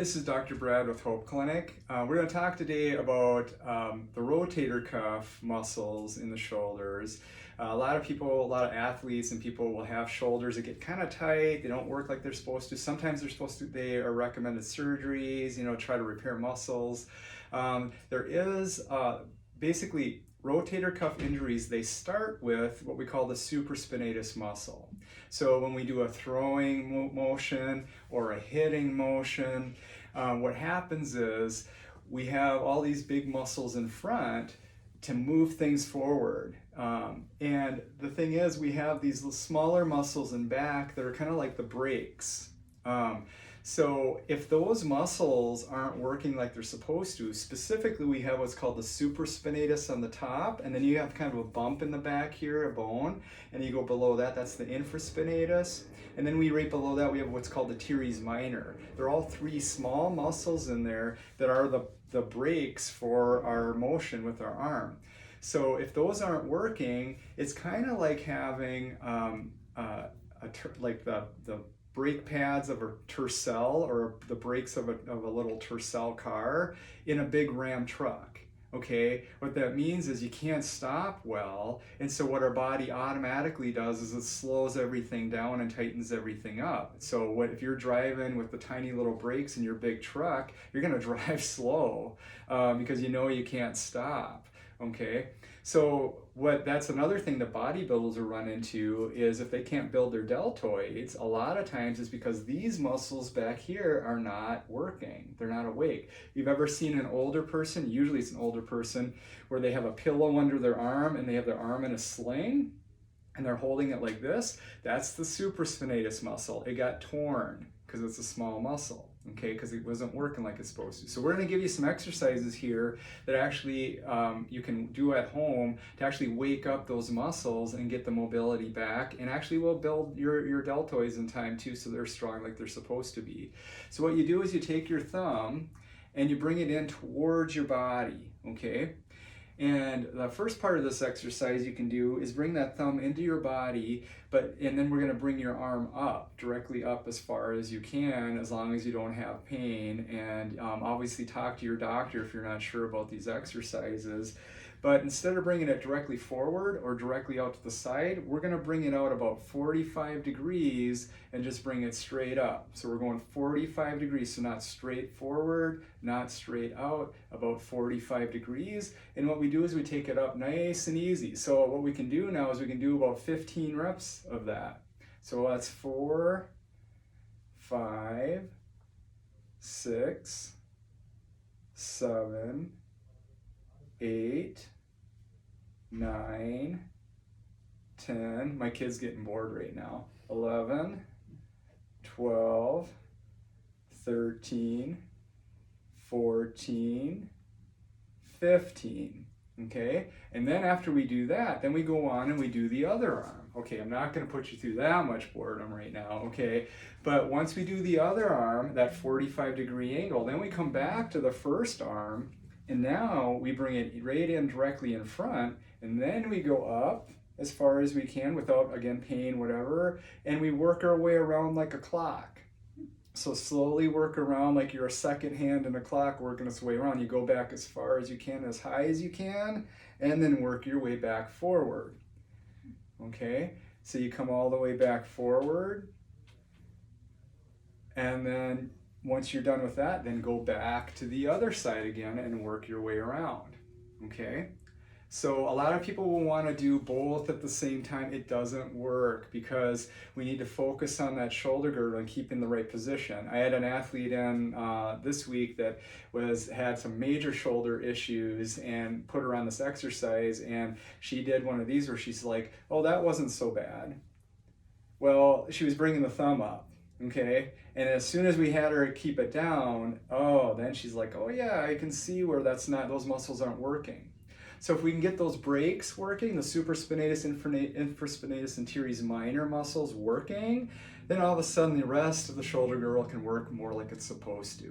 This is Dr. Brad with Hope Clinic. We're going to talk today about the rotator cuff muscles in the shoulders. A lot of athletes and people will have shoulders that get kind of tight. They don't work like they're supposed to. Sometimes they are recommended surgeries, try to repair muscles. There is basically rotator cuff injuries. They start with what we call the supraspinatus muscle. So when we do a throwing motion or a hitting motion, what happens is we have all these big muscles in front to move things forward. And the thing is, we have these smaller muscles in back that are kind of like the brakes. So if those muscles aren't working like they're supposed to, specifically we have what's called the supraspinatus on the top, and then you have kind of a bump in the back here, a bone, and you go below that, that's the infraspinatus. And then right below that we have what's called the teres minor. They're all three small muscles in there that are the brakes for our motion with our arm. So if those aren't working, it's kind of like having like the brake pads of a tercel or the brakes of a little tercel car in a big Ram truck. Okay, what that means is you can't stop well, and so what our body automatically does is it slows everything down and tightens everything up. So if you're driving with the tiny little brakes in your big truck, you're going to drive slow because you can't stop. Okay, so that's another thing that bodybuilders will run into is if they can't build their deltoids, a lot of times it's because these muscles back here are not working. They're not awake. If you've ever seen an older person, usually it's an older person, where they have a pillow under their arm and they have their arm in a sling and they're holding it like this, that's the supraspinatus muscle. It got torn because it's a small muscle. Okay, because it wasn't working like it's supposed to. So we're going to give you some exercises here that actually you can do at home to actually wake up those muscles and get the mobility back, and actually will build your deltoids in time too, so they're strong like they're supposed to be. So what you do is you take your thumb and you bring it in towards your body, okay? And the first part of this exercise you can do is bring that thumb into your body, and then we're going to bring your arm up, directly up as far as you can, as long as you don't have pain. And obviously talk to your doctor if you're not sure about these exercises. But instead of bringing it directly forward or directly out to the side, we're going to bring it out about 45 degrees and just bring it straight up. So we're going 45 degrees, so not straight forward, not straight out, about 45 degrees. And what we do is we take it up nice and easy. So what we can do now is we can do about 15 reps of that. So that's 4, 5, 6, 7, 8, 9, 10, my kid's getting bored right now, 11, 12, 13, 14, 15, okay? And then after we do that, then we go on and we do the other arm. Okay, I'm not going to put you through that much boredom right now, okay? But once we do the other arm, that 45-degree angle, then we come back to the first arm, and now we bring it right in directly in front, and then we go up as far as we can without, again, pain, whatever, and we work our way around like a clock. So slowly work around like you're a second hand in a clock working its way around. You go back as far as you can, as high as you can, and then work your way back forward. Okay, so you come all the way back forward, and then once you're done with that, then go back to the other side again and work your way around, okay? So a lot of people will want to do both at the same time. It doesn't work because we need to focus on that shoulder girdle and keep in the right position. I had an athlete in this week that had some major shoulder issues and put her on this exercise, and she did one of these where she's like, oh, that wasn't so bad. Well, she was bringing the thumb up. Okay, and as soon as we had her keep it down, then she's like, oh yeah, I can see where those muscles aren't working. So if we can get those brakes working, the supraspinatus, infraspinatus, and teres minor muscles working, then all of a sudden the rest of the shoulder girdle can work more like it's supposed to.